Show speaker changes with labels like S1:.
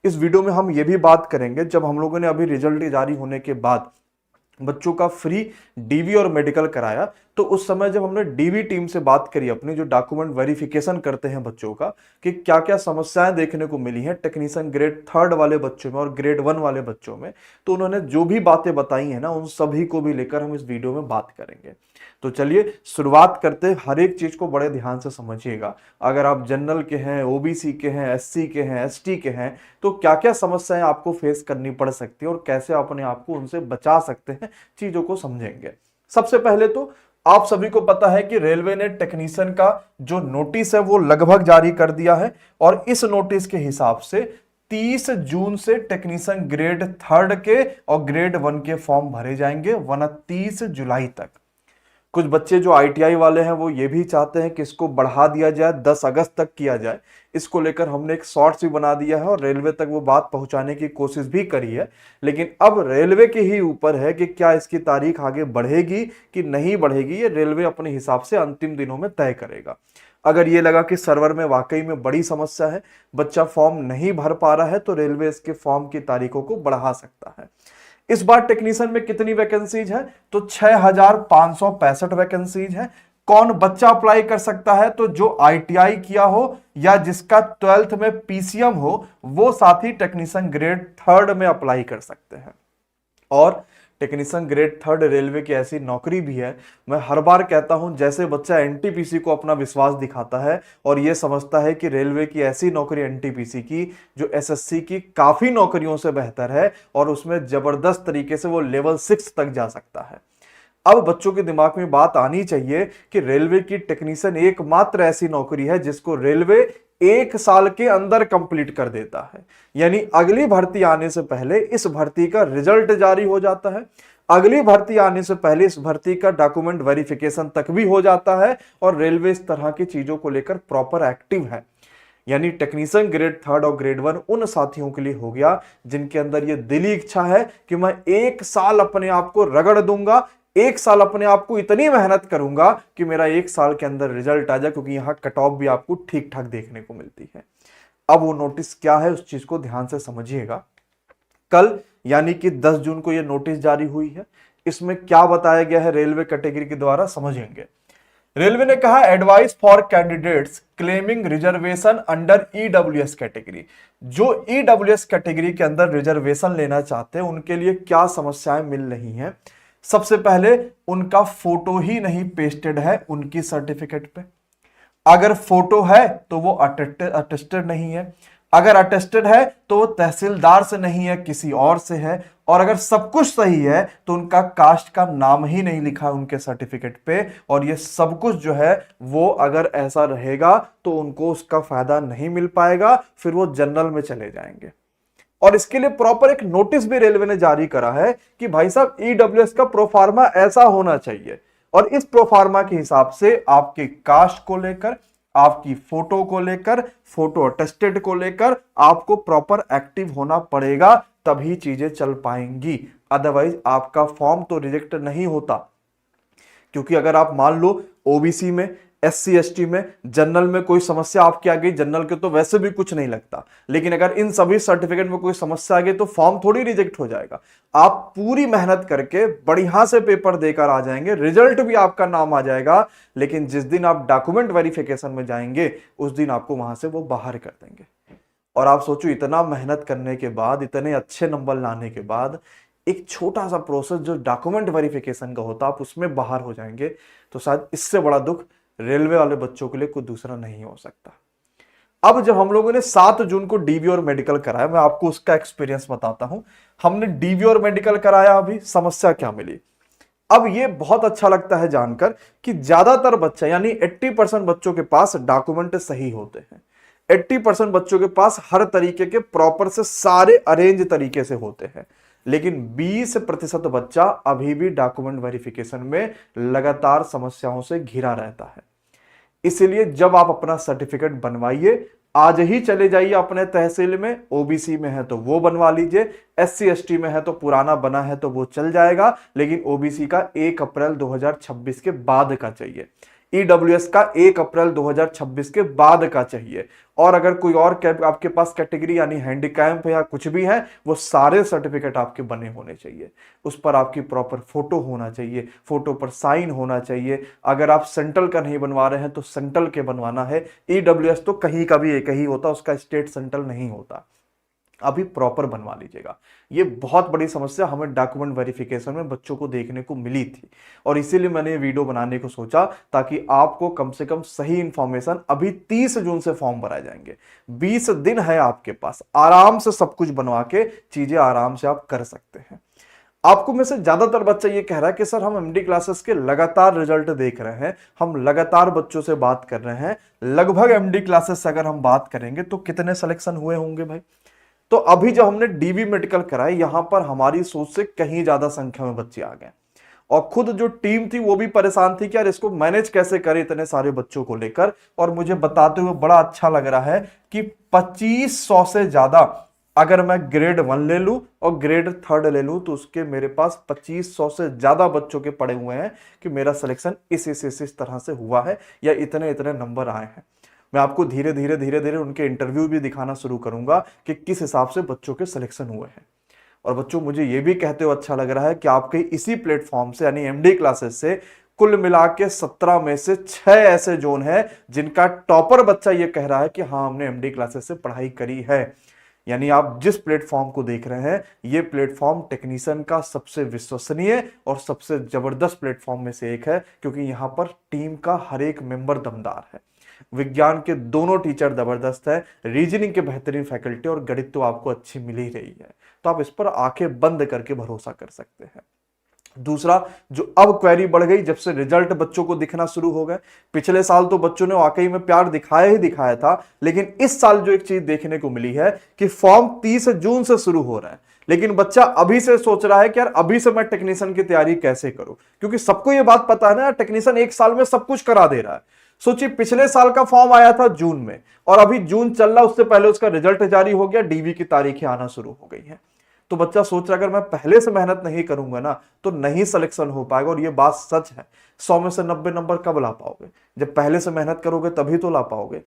S1: इस वीडियो में हम ये भी बात करेंगे, जब हम लोगों ने अभी रिजल्ट जारी होने के बाद बच्चों का फ्री डीवी और मेडिकल कराया, तो उस समय जब हमने डीवी टीम से बात करी अपनी, जो डॉक्यूमेंट वेरिफिकेशन करते हैं बच्चों का, कि क्या क्या समस्याएं देखने को मिली हैं टेक्नीशियन ग्रेड 3 वाले बच्चों में और ग्रेड 1 वाले बच्चों में, तो उन्होंने जो भी बातें बताई हैं ना, उन सभी को भी लेकर हम इस वीडियो में बात करेंगे। तो चलिए शुरुआत करते हैं। हर एक चीज को बड़े ध्यान से समझिएगा। अगर आप जनरल के हैं, ओबीसी के हैं, एससी के हैं, एसटी के हैं, तो क्या क्या समस्याएं आपको फेस करनी पड़ सकती है और कैसे अपने आप को उनसे बचा सकते हैं, चीजों को समझेंगे। सबसे पहले तो आप सभी को पता है कि रेलवे ने टेक्नीशियन का जो नोटिस है वो लगभग जारी कर दिया है, और इस नोटिस के हिसाब से 30 जून से टेक्नीशियन ग्रेड 3 के और ग्रेड 1 के फॉर्म भरे जाएंगे, वरना 30 जुलाई तक। कुछ बच्चे जो आईटीआई वाले हैं वो ये भी चाहते हैं कि इसको बढ़ा दिया जाए, 10 अगस्त तक किया जाए। इसको लेकर हमने एक शॉर्ट्स भी बना दिया है और रेलवे तक वो बात पहुंचाने की कोशिश भी करी है। लेकिन अब रेलवे के ही ऊपर है कि क्या इसकी तारीख आगे बढ़ेगी कि नहीं बढ़ेगी, ये रेलवे अपने हिसाब से अंतिम दिनों में तय करेगा। अगर ये लगा कि सर्वर में वाकई में बड़ी समस्या है, बच्चा फॉर्म नहीं भर पा रहा है, तो रेलवे इसके फॉर्म की तारीखों को बढ़ा सकता है। इस बार टेक्नीशियन में कितनी वैकेंसीज है? तो 6565 वैकेंसीज है। कौन बच्चा अप्लाई कर सकता है? तो जो आईटीआई किया हो या जिसका 12th में पीसीएम हो, वो साथ ही टेक्नीशियन ग्रेड 3 में अप्लाई कर सकते हैं। और टेक्नीशियन ग्रेड 3 रेलवे की ऐसी नौकरी भी है, मैं हर बार कहता हूं, जैसे बच्चा एनटीपीसी को अपना विश्वास दिखाता है और यह समझता है कि रेलवे की ऐसी नौकरी एनटीपीसी की जो एसएससी की काफी नौकरियों से बेहतर है और उसमें जबरदस्त तरीके से वो लेवल 6 तक जा सकता है। अब बच्चों के दिमाग में बात आनी चाहिए कि रेलवे की टेक्नीशियन एकमात्र ऐसी नौकरी है जिसको रेलवे 1 साल के अंदर कंप्लीट कर देता है। यानी अगली भर्ती आने से पहले इस भर्ती का रिजल्ट जारी हो जाता है, अगली भर्ती आने से पहले इस भर्ती का डॉक्यूमेंट वेरिफिकेशन तक भी हो जाता है, और रेलवे इस तरह की चीजों को लेकर प्रॉपर एक्टिव है। यानी टेक्नीशियन ग्रेड 3 और ग्रेड 1 उन साथियों के लिए हो गया जिनके अंदर यह दिली इच्छा है कि मैं 1 साल अपने आप को रगड़ दूंगा, 1 साल अपने आप को इतनी मेहनत करूंगा कि मेरा 1 साल के अंदर रिजल्ट आ जाए, क्योंकि यहां कट ऑफ भी आपको ठीक ठाक देखने को मिलती है। अब वो नोटिस क्या है, उस चीज को ध्यान से समझिएगा। कल यानी कि 10 जून को यह नोटिस जारी हुई है। इसमें क्या बताया गया है रेलवे कैटेगरी के द्वारा, समझेंगे। रेलवे ने कहा, advice for candidates claiming reservation under EWS category. जो ईडब्ल्यूएस कैटेगरी के अंदर रिजर्वेशन लेना चाहते हैं उनके लिए क्या समस्याएं मिल रही हैं। सबसे पहले, उनका फोटो ही नहीं पेस्टेड है उनकी सर्टिफिकेट पे। अगर फोटो है तो वो अटेस्टेड नहीं है, अगर अटेस्टेड है तो वो तहसीलदार से नहीं है, किसी और से है, और अगर सब कुछ सही है तो उनका कास्ट का नाम ही नहीं लिखा है उनके सर्टिफिकेट पे। और ये सब कुछ जो है वो अगर ऐसा रहेगा तो उनको उसका फायदा नहीं मिल पाएगा, फिर वो जनरल में चले जाएंगे। और इसके लिए प्रॉपर एक नोटिस भी रेलवे ने जारी करा है कि भाई साहब ईडब्ल्यूएस का प्रोफार्मा ऐसा होना चाहिए, और इस प्रोफार्मा के हिसाब से आपके कास्ट को लेकर, आपकी फोटो को लेकर, फोटो अटेस्टेड को लेकर आपको प्रॉपर एक्टिव होना पड़ेगा, तभी चीजें चल पाएंगी। अदरवाइज आपका फॉर्म तो रिजेक्ट नहीं होता। क्योंकि अगर आप मान लो ओबीसी में, एससी एसटी में, जनरल में कोई समस्या आपकी आ गई, जनरल के तो वैसे भी कुछ नहीं लगता, लेकिन अगर इन सभी सर्टिफिकेट में कोई समस्या आ गई तो फॉर्म थोड़ी रिजेक्ट हो जाएगा। आप पूरी मेहनत करके बढ़िया से पेपर देकर आ जाएंगे, रिजल्ट भी आपका नाम आ जाएगा, लेकिन जिस दिन आप डॉक्यूमेंट वेरिफिकेशन में जाएंगे उस दिन आपको वहां से वो बाहर कर देंगे। और आप सोचो, इतना मेहनत करने के बाद, इतने अच्छे नंबर लाने के बाद, एक छोटा सा प्रोसेस जो डॉक्यूमेंट वेरिफिकेशन का होता, आप उसमें बाहर हो जाएंगे, तो शायद इससे बड़ा दुख रेलवे वाले बच्चों के लिए कुछ दूसरा नहीं हो सकता। अब जब हम लोगों ने 7 जून को डीवी और मेडिकल कराया, मैं आपको उसका एक्सपीरियंस बताता हूं। हमने डीवी और मेडिकल कराया, अभी समस्या क्या मिली। अब ये बहुत अच्छा लगता है जानकर कि ज्यादातर बच्चे, यानी 80% बच्चों के पास डॉक्यूमेंट सही होते हैं। 80% बच्चों के पास हर तरीके के प्रॉपर से सारे अरेंज तरीके से होते हैं, लेकिन 20% बच्चा अभी भी डॉक्यूमेंट वेरिफिकेशन में लगातार समस्याओं से घिरा रहता है। इसलिए जब आप अपना सर्टिफिकेट बनवाइए, आज ही चले जाइए अपने तहसील में, ओबीसी में है तो वो बनवा लीजिए, एससी एसटी में है तो पुराना बना है तो वो चल जाएगा, लेकिन ओबीसी का 1 अप्रैल 2026 के बाद का चाहिए। ईडब्ल्यूएस का 1 अप्रैल 2026 के बाद का चाहिए। और अगर कोई और आपके पास कैटेगरी यानी हैंडीकैप या कुछ भी है, वो सारे सर्टिफिकेट आपके बने होने चाहिए। उस पर आपकी प्रॉपर फोटो होना चाहिए, फोटो पर साइन होना चाहिए। अगर आप सेंट्रल का नहीं बनवा रहे हैं तो सेंट्रल के बनवाना है। ईडब्ल्यूएस तो कहीं का भी एक ही होता, उसका स्टेट सेंट्रल नहीं होता। अभी प्रॉपर बनवा लीजिएगा। ये बहुत बड़ी समस्या हमें डॉक्यूमेंट वेरिफिकेशन में बच्चों को देखने को मिली थी, और इसीलिए मैंने ये वीडियो बनाने को सोचा, ताकि आपको कम से कम सही इंफॉर्मेशन। अभी 30 जून से फॉर्म भराए जाएंगे, 20 दिन है आपके पास, आराम से सब कुछ बनवा के चीजें आराम से आप कर सकते हैं। आपको में से ज्यादातर बच्चा ये कह रहा है कि सर हम एमडी क्लासेस के लगातार रिजल्ट देख रहे हैं, हम लगातार बच्चों से बात कर रहे हैं, लगभग एमडी क्लासेस से अगर हम बात करेंगे तो कितने सिलेक्शन हुए होंगे भाई? तो अभी जब हमने डीवी मेडिकल कराई, यहां पर हमारी सोच से कहीं ज्यादा संख्या में बच्चे आ गए, और खुद जो टीम थी वो भी परेशान थी कि यार इसको मैनेज कैसे करें इतने सारे बच्चों को लेकर। और मुझे बताते हुए बड़ा अच्छा लग रहा है कि 2500 से ज्यादा अगर मैं ग्रेड 1 ले लूं और ग्रेड 3 ले लूं, तो उसके मेरे पास 2500 से ज्यादा बच्चों के पड़े हुए हैं कि मेरा सिलेक्शन इस तरह से हुआ है या इतने इतने नंबर आए हैं। मैं आपको धीरे धीरे उनके इंटरव्यू भी दिखाना शुरू करूंगा कि किस हिसाब से बच्चों के सिलेक्शन हुए हैं। और बच्चों, मुझे यह भी कहते हुए अच्छा लग रहा है कि आपके इसी प्लेटफॉर्म से यानी एमडी क्लासेस से कुल मिला के 17 में से 6 ऐसे जोन है जिनका टॉपर बच्चा यह कह रहा है कि हाँ हमने एमडी क्लासेस से पढ़ाई करी है। यानी आप जिस प्लेटफॉर्म को देख रहे हैं, यह प्लेटफॉर्म टेक्नीशियन का सबसे विश्वसनीय और सबसे जबरदस्त प्लेटफॉर्म में से एक है, क्योंकि यहां पर टीम का हर एक मेंबर दमदार है। विज्ञान के दोनों टीचर जबरदस्त है, रीजनिंग के बेहतरीन फैकल्टी, और गणित तो आपको अच्छी मिल ही रही है। तो आप इस पर आंखें बंद करके भरोसा कर सकते हैं। दूसरा, जो अब क्वेरी बढ़ गई जब से रिजल्ट बच्चों को दिखना शुरू हो गए। पिछले साल तो बच्चों ने वाकई में प्यार दिखाया ही दिखाया था, लेकिन इस साल जो एक चीज देखने को मिली है कि फॉर्म 30 जून से शुरू हो रहा है, लेकिन बच्चा अभी से सोच रहा है कि यार अभी से मैं टेक्नीशियन की तैयारी कैसे करूं, क्योंकि सबको यह बात पता है ना, टेक्नीशियन 1 साल में सब कुछ करा दे रहा है। सोचिए, पिछले साल का फॉर्म आया था जून में, और अभी जून चल रहा, उससे पहले उसका रिजल्ट जारी हो गया, डीवी की तारीखें आना शुरू हो गई हैं। तो बच्चा सोच रहा है अगर मैं पहले से मेहनत नहीं करूंगा ना तो नहीं सिलेक्शन हो पाएगा। और ये बात सच है। 100 में से 90 नंबर कब ला पाओगे? जब पहले से मेहनत करोगे तभी तो ला पाओगे।